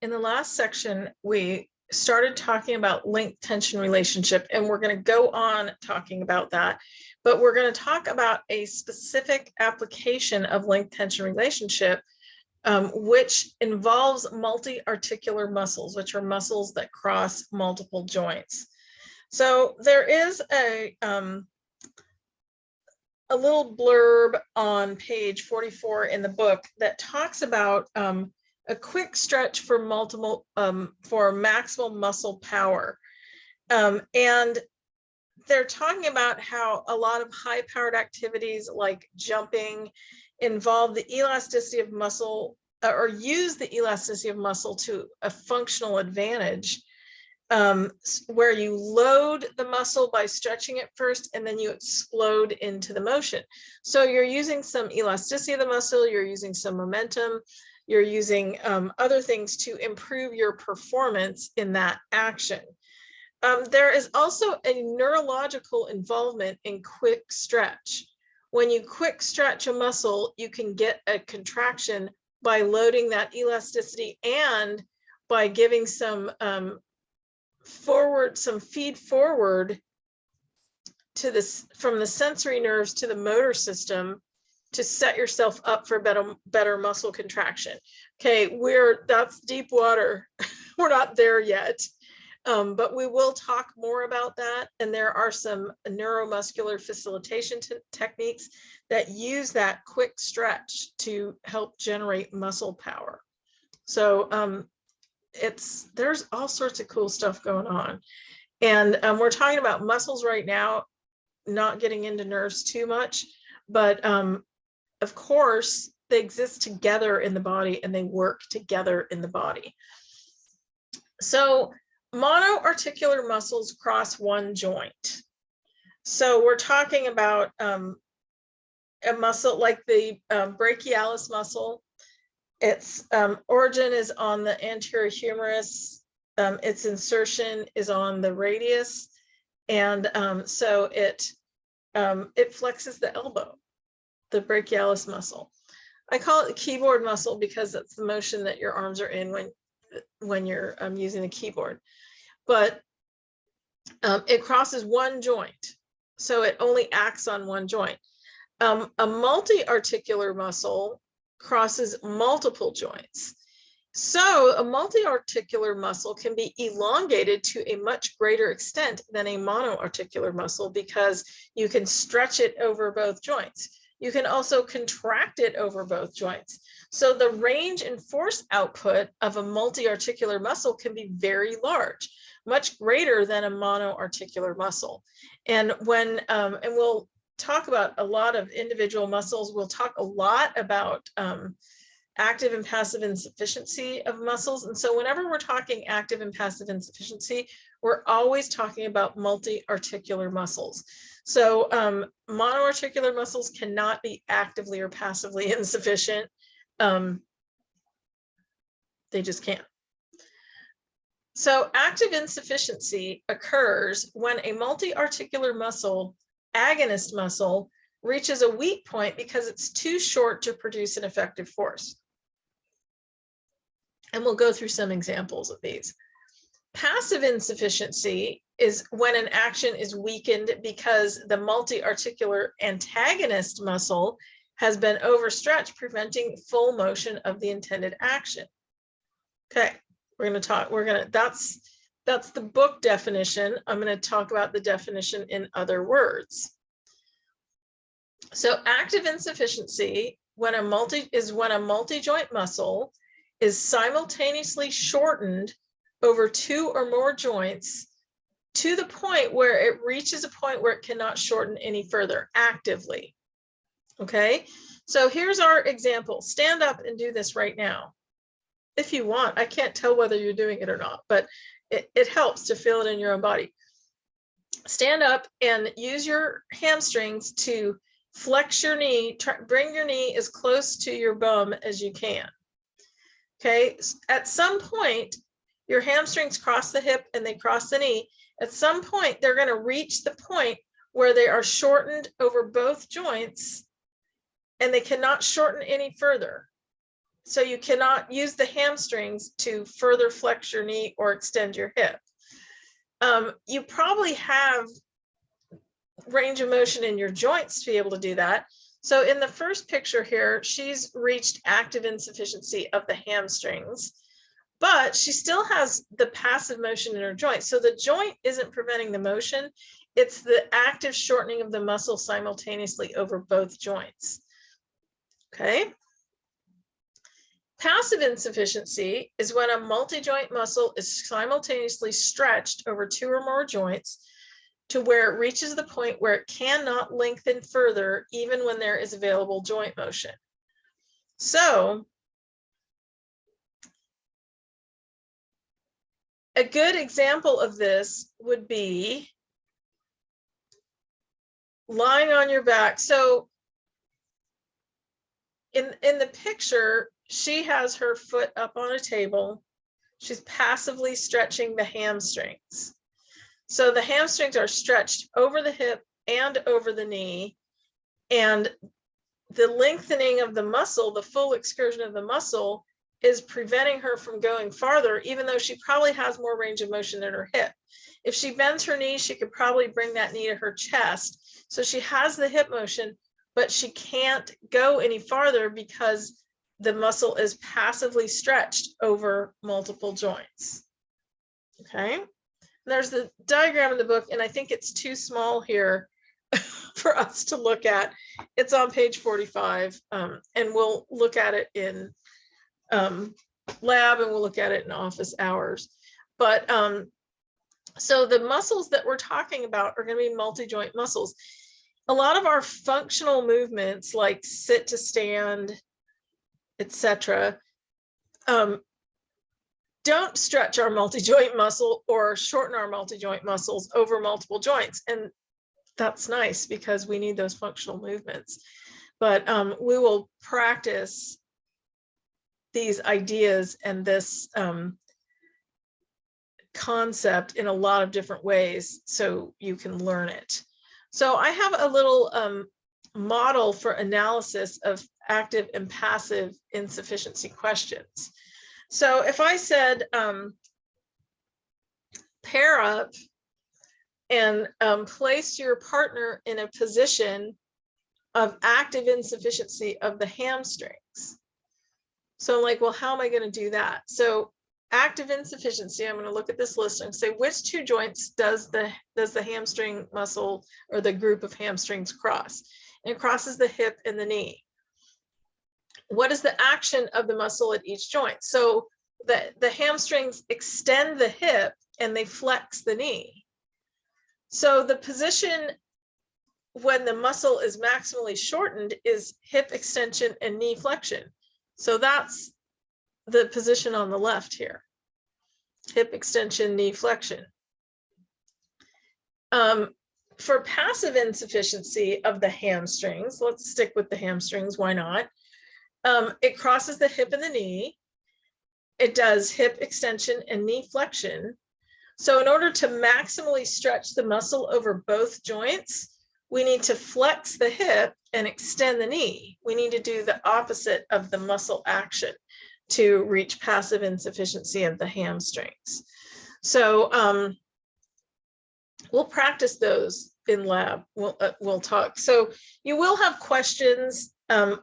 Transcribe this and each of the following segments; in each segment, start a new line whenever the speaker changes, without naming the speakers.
in the last section, we started talking about link tension relationship, and we're going to go on talking about that, but we're going to talk about a specific application of link tension relationship, which involves multi-articular muscles, which are muscles that cross multiple joints. So there is a little blurb on page 44 in the book that talks about a quick stretch for maximal muscle power. And they're talking about how a lot of high-powered activities like jumping involve the elasticity of muscle, or use the elasticity of muscle to a functional advantage, where you load the muscle by stretching it first, and then you explode into the motion. So you're using some elasticity of the muscle, you're using some momentum, you're using other things to improve your performance in that action. There is also a neurological involvement in quick stretch. When you quick stretch a muscle, you can get a contraction by loading that elasticity and by giving some feed forward to this from the sensory nerves to the motor system to set yourself up for better muscle contraction. Okay, that's deep water. We're not there yet, but we will talk more about that. And there are some neuromuscular facilitation techniques that use that quick stretch to help generate muscle power. So there's all sorts of cool stuff going on. And we're talking about muscles right now, not getting into nerves too much, but of course, they exist together in the body and they work together in the body. So monoarticular muscles cross one joint. So we're talking about a muscle like the brachialis muscle. Its origin is on the anterior humerus. Its insertion is on the radius. And so it flexes the elbow, the brachialis muscle. I call it the keyboard muscle because that's the motion that your arms are in when you're using the keyboard. But it crosses one joint, so it only acts on one joint. A multi-articular muscle crosses multiple joints. So a multi-articular muscle can be elongated to a much greater extent than a monoarticular muscle because you can stretch it over both joints. You can also contract it over both joints. So the range and force output of a multi-articular muscle can be very large, much greater than a monoarticular muscle. And and we'll talk about a lot of individual muscles. We'll talk a lot about active and passive insufficiency of muscles. And so whenever we're talking active and passive insufficiency, we're always talking about multi-articular muscles. So monoarticular muscles cannot be actively or passively insufficient. They just can't. So active insufficiency occurs when a multi-articular muscle, agonist muscle, reaches a weak point because it's too short to produce an effective force. And we'll go through some examples of these. Passive insufficiency is when an action is weakened because the multi-articular antagonist muscle has been overstretched, preventing full motion of the intended action. Okay, that's the book definition. I'm going to talk about the definition in other words. So active insufficiency when a multi-joint muscle is simultaneously shortened over two or more joints to the point where it reaches a point where it cannot shorten any further actively. Okay, so here's our example. Stand up and do this right now. If you want, I can't tell whether you're doing it or not, but it helps to feel it in your own body. Stand up and use your hamstrings to flex your knee, bring your knee as close to your bum as you can. Okay, at some point, your hamstrings cross the hip and they cross the knee. At some point, they're going to reach the point where they are shortened over both joints and they cannot shorten any further. So you cannot use the hamstrings to further flex your knee or extend your hip. You probably have range of motion in your joints to be able to do that. So in the first picture here, she's reached active insufficiency of the hamstrings, but she still has the passive motion in her joint. So the joint isn't preventing the motion. It's the active shortening of the muscle simultaneously over both joints. Okay. Passive insufficiency is when a multi-joint muscle is simultaneously stretched over 2 or more joints to where it reaches the point where it cannot lengthen further, even when there is available joint motion. So a good example of this would be lying on your back. So in the picture, she has her foot up on a table. She's passively stretching the hamstrings. So the hamstrings are stretched over the hip and over the knee, and the lengthening of the muscle, the full excursion of the muscle, is preventing her from going farther, even though she probably has more range of motion in her hip. If she bends her knee, she could probably bring that knee to her chest. So she has the hip motion, but she can't go any farther because the muscle is passively stretched over multiple joints. Okay. There's the diagram in the book, and I think it's too small here for us to look at. It's on page 45, and we'll look at it in lab, and we'll look at it in office hours. But so the muscles that we're talking about are going to be multi-joint muscles. A lot of our functional movements, like sit to stand, etc., don't stretch our multi-joint muscle or shorten our multi-joint muscles over multiple joints. And that's nice because we need those functional movements. But we will practice these ideas and this concept in a lot of different ways so you can learn it. So I have a little model for analysis of active and passive insufficiency questions. So if I said pair up and place your partner in a position of active insufficiency of the hamstrings. So I'm like, well, how am I going to do that? So active insufficiency, I'm going to look at this list and say, which 2 joints does the hamstring muscle or the group of hamstrings cross? And it crosses the hip and the knee. What is the action of the muscle at each joint? So the hamstrings extend the hip and they flex the knee. So the position when the muscle is maximally shortened is hip extension and knee flexion. So that's the position on the left here. Hip extension, knee flexion. For passive insufficiency of the hamstrings, let's stick with the hamstrings, why not? It crosses the hip and the knee. It does hip extension and knee flexion. So in order to maximally stretch the muscle over both joints, we need to flex the hip and extend the knee. We need to do the opposite of the muscle action to reach passive insufficiency of the hamstrings. So we'll practice those in lab. We'll talk. So you will have questions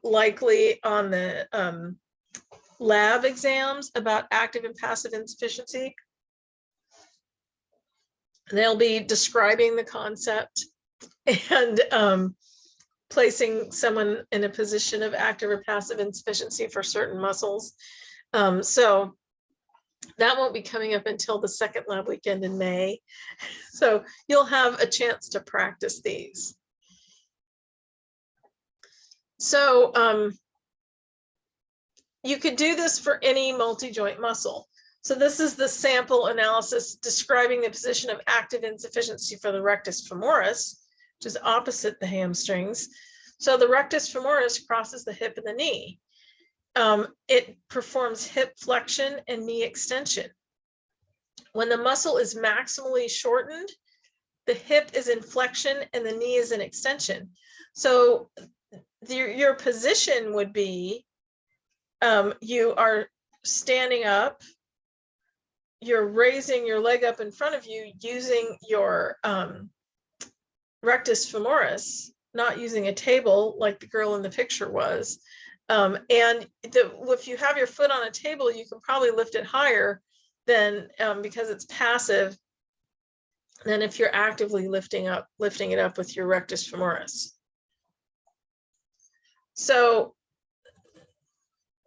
likely on the lab exams about active and passive insufficiency. They'll be describing the concept and placing someone in a position of active or passive insufficiency for certain muscles. So that won't be coming up until the second lab weekend in May. So you'll have a chance to practice these. So you could do this for any multi-joint muscle. So this is the sample analysis describing the position of active insufficiency for the rectus femoris, which is opposite the hamstrings. So the rectus femoris crosses the hip and the knee. It performs hip flexion and knee extension. When the muscle is maximally shortened, the hip is in flexion and the knee is in extension. So your position would be you are standing up, you're raising your leg up in front of you using your rectus femoris, not using a table like the girl in the picture was. And if you have your foot on a table, you can probably lift it higher than, because it's passive, than if you're actively lifting it up with your rectus femoris. So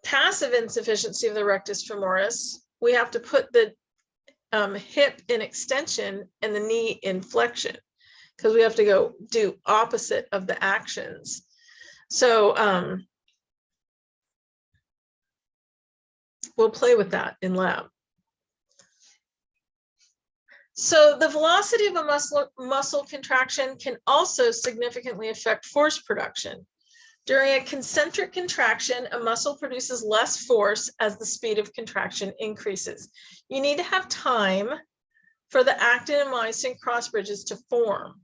passive insufficiency of the rectus femoris, we have to put the hip in extension and the knee in flexion, because we have to go do opposite of the actions. So we'll play with that in lab. So the velocity of a muscle contraction can also significantly affect force production. During a concentric contraction, a muscle produces less force as the speed of contraction increases. You need to have time for the actin and myosin cross bridges to form.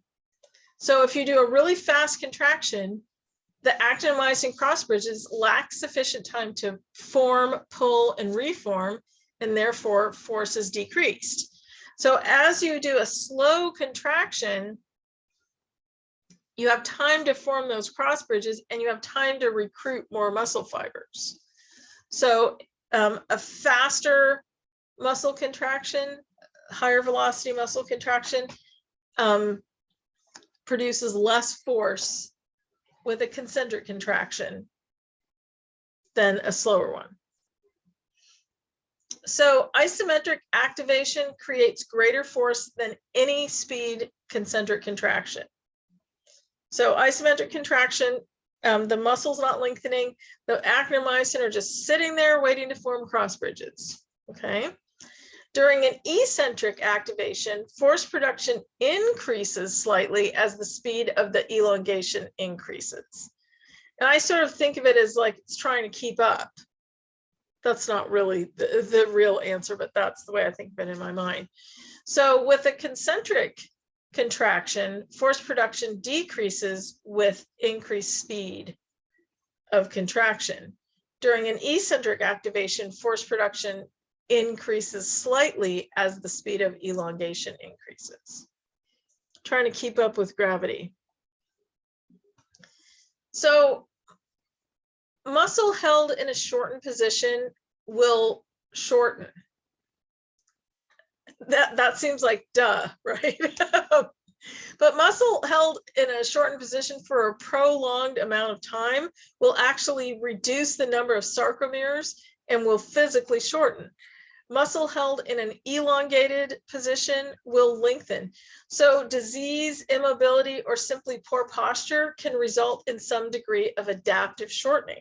So if you do a really fast contraction, the actin and myosin cross bridges lack sufficient time to form, pull, and reform, and therefore force is decreased. So as you do a slow contraction, you have time to form those cross bridges and you have time to recruit more muscle fibers. So a faster muscle contraction, higher velocity muscle contraction, produces less force with a concentric contraction than a slower one. So isometric activation creates greater force than any speed concentric contraction. So isometric contraction, the muscle's not lengthening, the actin and myosin are just sitting there waiting to form cross bridges, okay? During an eccentric activation, force production increases slightly as the speed of the elongation increases. And I sort of think of it as like it's trying to keep up. That's not really the real answer, but that's the way I think of it in my mind. So with a concentric contraction, force production decreases with increased speed of contraction. During an eccentric activation, force production increases slightly as the speed of elongation increases. Trying to keep up with gravity. So muscle held in a shortened position will shorten. That seems like duh, right? But muscle held in a shortened position for a prolonged amount of time will actually reduce the number of sarcomeres and will physically shorten. Muscle held in an elongated position will lengthen. So disease, immobility, or simply poor posture can result in some degree of adaptive shortening.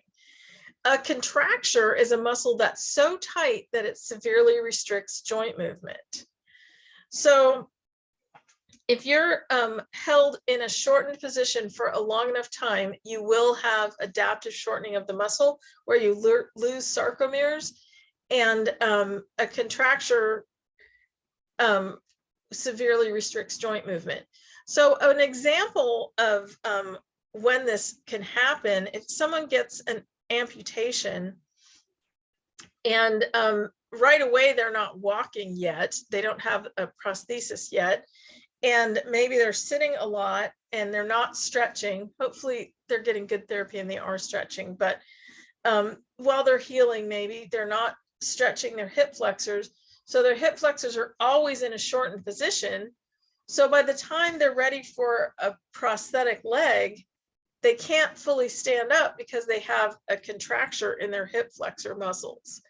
A contracture is a muscle that's so tight that it severely restricts joint movement. So if you're held in a shortened position for a long enough time, you will have adaptive shortening of the muscle where you lose sarcomeres, and a contracture severely restricts joint movement. So an example of when this can happen, if someone gets an amputation and right away they're not walking yet, they don't have a prosthesis yet, and maybe they're sitting a lot and they're not stretching. Hopefully they're getting good therapy and they are stretching, but while they're healing, maybe they're not stretching their hip flexors. So their hip flexors are always in a shortened position. So by the time they're ready for a prosthetic leg, they can't fully stand up because they have a contracture in their hip flexor muscles.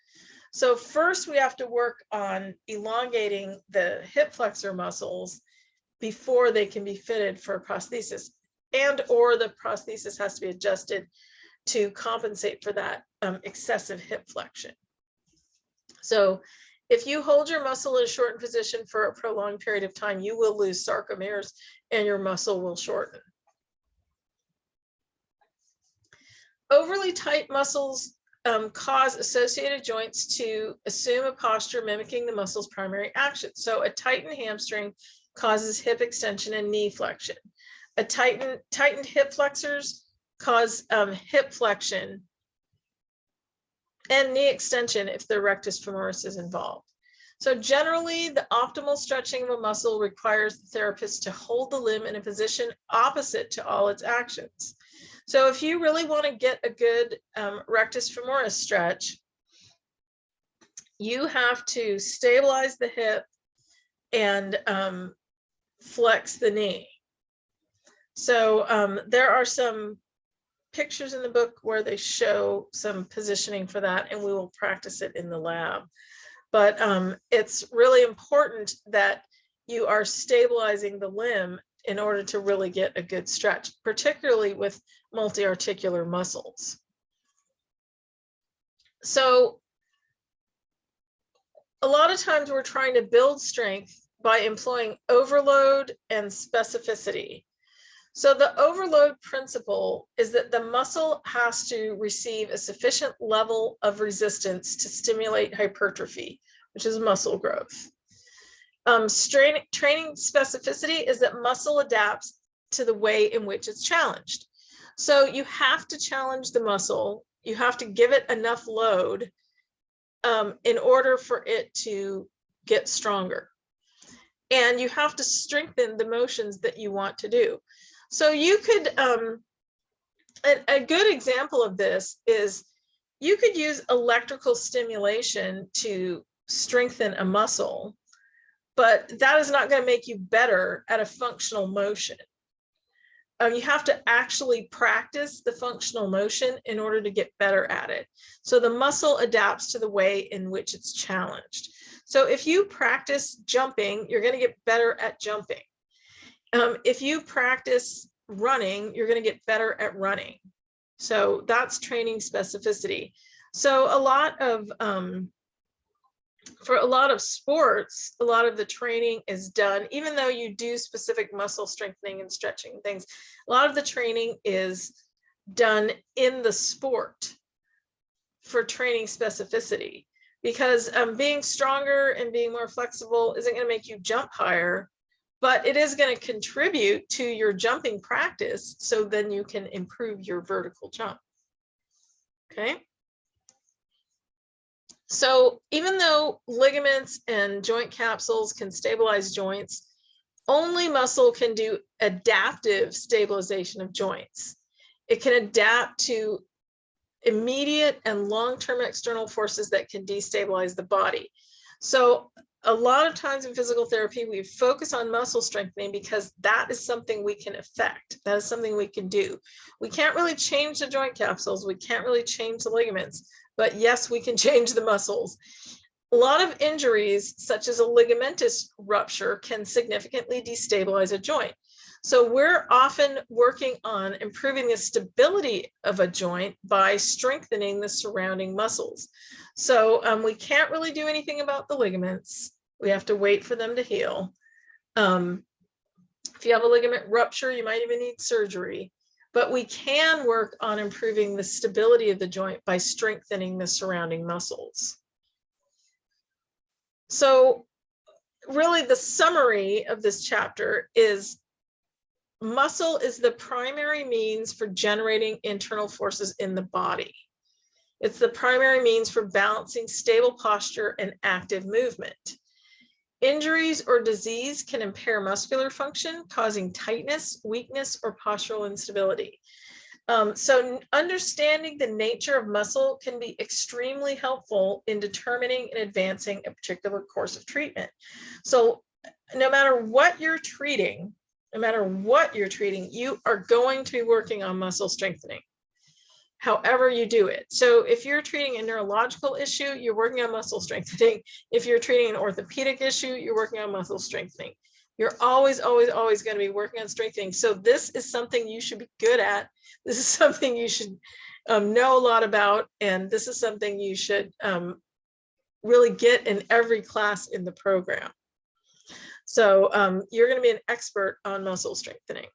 So first we have to work on elongating the hip flexor muscles before they can be fitted for a prosthesis, and or the prosthesis has to be adjusted to compensate for that excessive hip flexion. So if you hold your muscle in a shortened position for a prolonged period of time, you will lose sarcomeres and your muscle will shorten. Overly tight muscles cause associated joints to assume a posture mimicking the muscle's primary action. So a tightened hamstring causes hip extension and knee flexion. A tightened hip flexors cause hip flexion and knee extension if the rectus femoris is involved. So generally, the optimal stretching of a muscle requires the therapist to hold the limb in a position opposite to all its actions. So if you really want to get a good rectus femoris stretch, you have to stabilize the hip and flex the knee. So there are some pictures in the book where they show some positioning for that, and we will practice it in the lab. But it's really important that you are stabilizing the limb in order to really get a good stretch, particularly with multi-articular muscles. So a lot of times we're trying to build strength by employing overload and specificity. So the overload principle is that the muscle has to receive a sufficient level of resistance to stimulate hypertrophy, which is muscle growth. Training specificity is that muscle adapts to the way in which it's challenged. So you have to challenge the muscle, you have to give it enough load in order for it to get stronger. And you have to strengthen the motions that you want to do. So you could, a good example of this is you could use electrical stimulation to strengthen a muscle, but that is not going to make you better at a functional motion. You have to actually practice the functional motion in order to get better at it. So the muscle adapts to the way in which it's challenged. So if you practice jumping, you're going to get better at jumping. If you practice running, you're going to get better at running. So that's training specificity. So for a lot of sports, a lot of the training is done, even though you do specific muscle strengthening and stretching things, a lot of the training is done in the sport for training specificity, because being stronger and being more flexible isn't going to make you jump higher, but it is going to contribute to your jumping practice, so then you can improve your vertical jump. Okay. So even though ligaments and joint capsules can stabilize joints, only muscle can do adaptive stabilization of joints. It can adapt to immediate and long-term external forces that can destabilize the body. So a lot of times in physical therapy, we focus on muscle strengthening because that is something we can affect. That is something we can do. We can't really change the joint capsules. We can't really change the ligaments, but yes, we can change the muscles. A lot of injuries, such as a ligamentous rupture, can significantly destabilize a joint. So we're often working on improving the stability of a joint by strengthening the surrounding muscles. So we can't really do anything about the ligaments. We have to wait for them to heal. If you have a ligament rupture, you might even need surgery. But we can work on improving the stability of the joint by strengthening the surrounding muscles. So really the summary of this chapter is muscle is the primary means for generating internal forces in the body. It's the primary means for balancing stable posture and active movement. Injuries or disease can impair muscular function, causing tightness, weakness, or postural instability. So understanding the nature of muscle can be extremely helpful in determining and advancing a particular course of treatment. So no matter what you're treating, you are going to be working on muscle strengthening, however you do it. So if you're treating a neurological issue, you're working on muscle strengthening. If you're treating an orthopedic issue, you're working on muscle strengthening. You're always, always, always going to be working on strengthening. So this is something you should be good at. This is something you should know a lot about. And this is something you should really get in every class in the program. So you're going to be an expert on muscle strengthening.